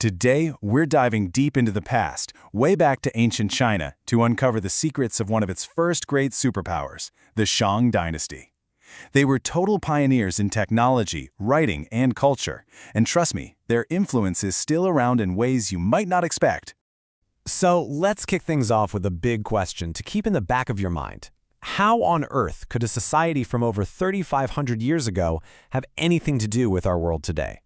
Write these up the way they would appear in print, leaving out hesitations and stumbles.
Today, we're diving deep into the past, way back to ancient China, to uncover the secrets of one of its first great superpowers, the Shang Dynasty. They were total pioneers in technology, writing, and culture, and trust me, their influence is still around in ways you might not expect. So let's kick things off with a big question to keep in the back of your mind. How on earth could a society from over 3,500 years ago have anything to do with our world today?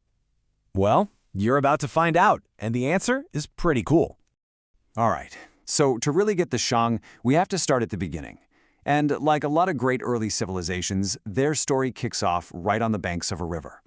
Well, you're about to find out, and the answer is pretty cool. All right, so to really get the Shang, we have to start at the beginning. And like a lot of great early civilizations, their story kicks off right on the banks of a river.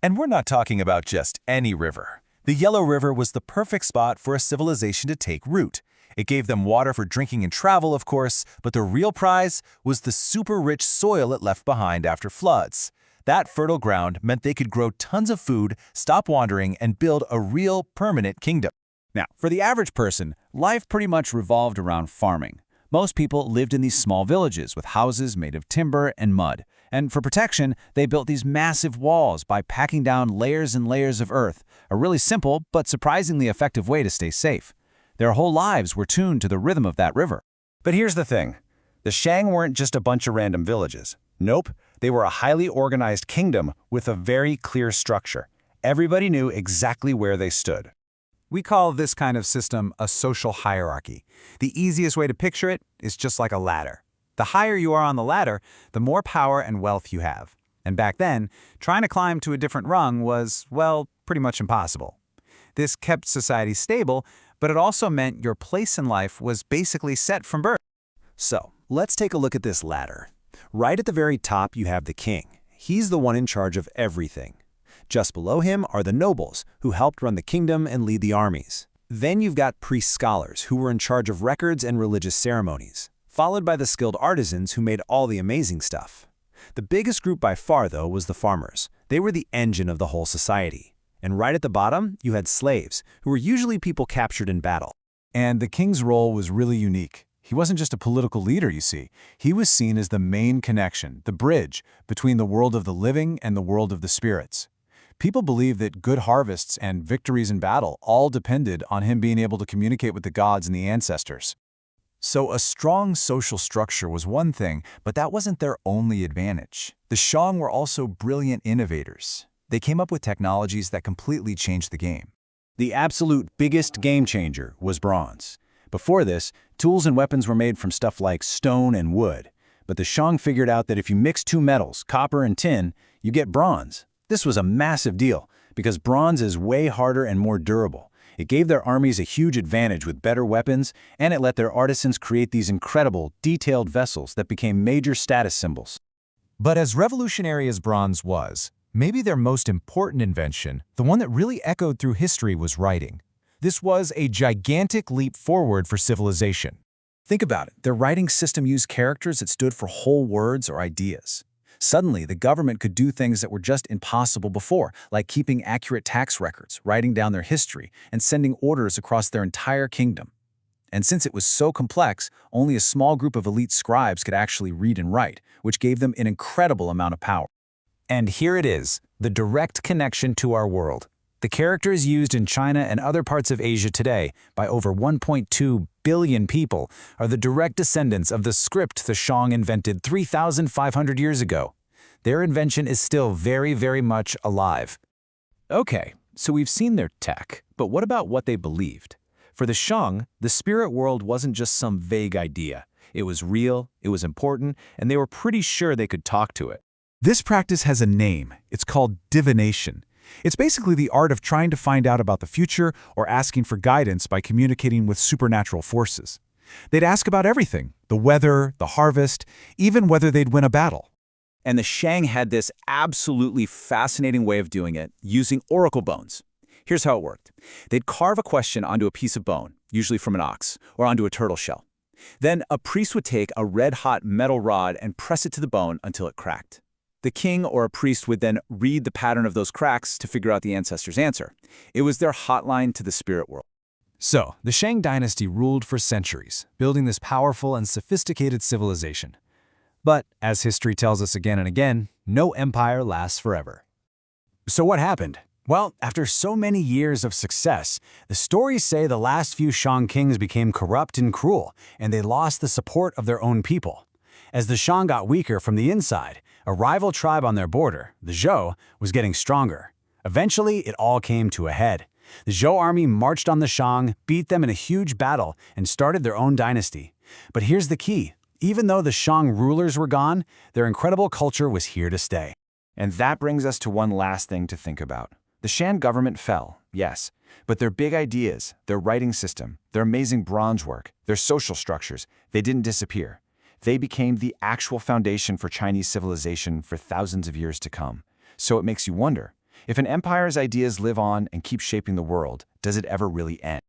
And we're not talking about just any river. The Yellow River was the perfect spot for a civilization to take root. It gave them water for drinking and travel, of course, but the real prize was the super-rich soil it left behind after floods. That fertile ground meant they could grow tons of food, stop wandering, and build a real, permanent kingdom. Now, for the average person, life pretty much revolved around farming. Most people lived in these small villages with houses made of timber and mud. And for protection, they built these massive walls by packing down layers and layers of earth, a really simple but surprisingly effective way to stay safe. Their whole lives were tuned to the rhythm of that river. But here's the thing. The Shang weren't just a bunch of random villages. Nope, they were a highly organized kingdom with a very clear structure. Everybody knew exactly where they stood. We call this kind of system a social hierarchy. The easiest way to picture it is just like a ladder. The higher you are on the ladder, the more power and wealth you have. And back then, trying to climb to a different rung was, well, pretty much impossible. This kept society stable, but it also meant your place in life was basically set from birth. So, let's take a look at this ladder. Right at the very top, you have the king. He's the one in charge of everything. Just below him are the nobles, who helped run the kingdom and lead the armies. Then you've got priest-scholars, who were in charge of records and religious ceremonies, followed by the skilled artisans who made all the amazing stuff. The biggest group by far, though, was the farmers. They were the engine of the whole society. And right at the bottom, you had slaves, who were usually people captured in battle. And the king's role was really unique. He wasn't just a political leader, you see. He was seen as the main connection, the bridge, between the world of the living and the world of the spirits. People believed that good harvests and victories in battle all depended on him being able to communicate with the gods and the ancestors. So a strong social structure was one thing, but that wasn't their only advantage. The Shang were also brilliant innovators. They came up with technologies that completely changed the game. The absolute biggest game changer was bronze. Before this, tools and weapons were made from stuff like stone and wood. But the Shang figured out that if you mix two metals, copper and tin, you get bronze. This was a massive deal, because bronze is way harder and more durable. It gave their armies a huge advantage with better weapons, and it let their artisans create these incredible, detailed vessels that became major status symbols. But as revolutionary as bronze was, maybe their most important invention, the one that really echoed through history, was writing. This was a gigantic leap forward for civilization. Think about it. Their writing system used characters that stood for whole words or ideas. Suddenly, the government could do things that were just impossible before, like keeping accurate tax records, writing down their history, and sending orders across their entire kingdom. And since it was so complex, only a small group of elite scribes could actually read and write, which gave them an incredible amount of power. And here it is, the direct connection to our world. The characters used in China and other parts of Asia today by over 1.2 billion people are the direct descendants of the script the Shang invented 3,500 years ago. Their invention is still very, very much alive. Okay, so we've seen their tech, but what about what they believed? For the Shang, the spirit world wasn't just some vague idea. It was real, it was important, and they were pretty sure they could talk to it. This practice has a name. It's called divination. It's basically the art of trying to find out about the future or asking for guidance by communicating with supernatural forces. They'd ask about everything, the weather, the harvest, even whether they'd win a battle. And the Shang had this absolutely fascinating way of doing it, using oracle bones. Here's how it worked. They'd carve a question onto a piece of bone, usually from an ox, or onto a turtle shell. Then a priest would take a red-hot metal rod and press it to the bone until it cracked. The king or a priest would then read the pattern of those cracks to figure out the ancestor's answer. It was their hotline to the spirit world. So, the Shang Dynasty ruled for centuries, building this powerful and sophisticated civilization. But, as history tells us again and again, no empire lasts forever. So what happened? Well, after so many years of success, the stories say the last few Shang kings became corrupt and cruel, and they lost the support of their own people. As the Shang got weaker from the inside, a rival tribe on their border, the Zhou, was getting stronger. Eventually, it all came to a head. The Zhou army marched on the Shang, beat them in a huge battle, and started their own dynasty. But here's the key. Even though the Shang rulers were gone, their incredible culture was here to stay. And that brings us to one last thing to think about. The Shan government fell, yes, but their big ideas, their writing system, their amazing bronze work, their social structures, they didn't disappear. They became the actual foundation for Chinese civilization for thousands of years to come. So it makes you wonder, if an empire's ideas live on and keep shaping the world, does it ever really end?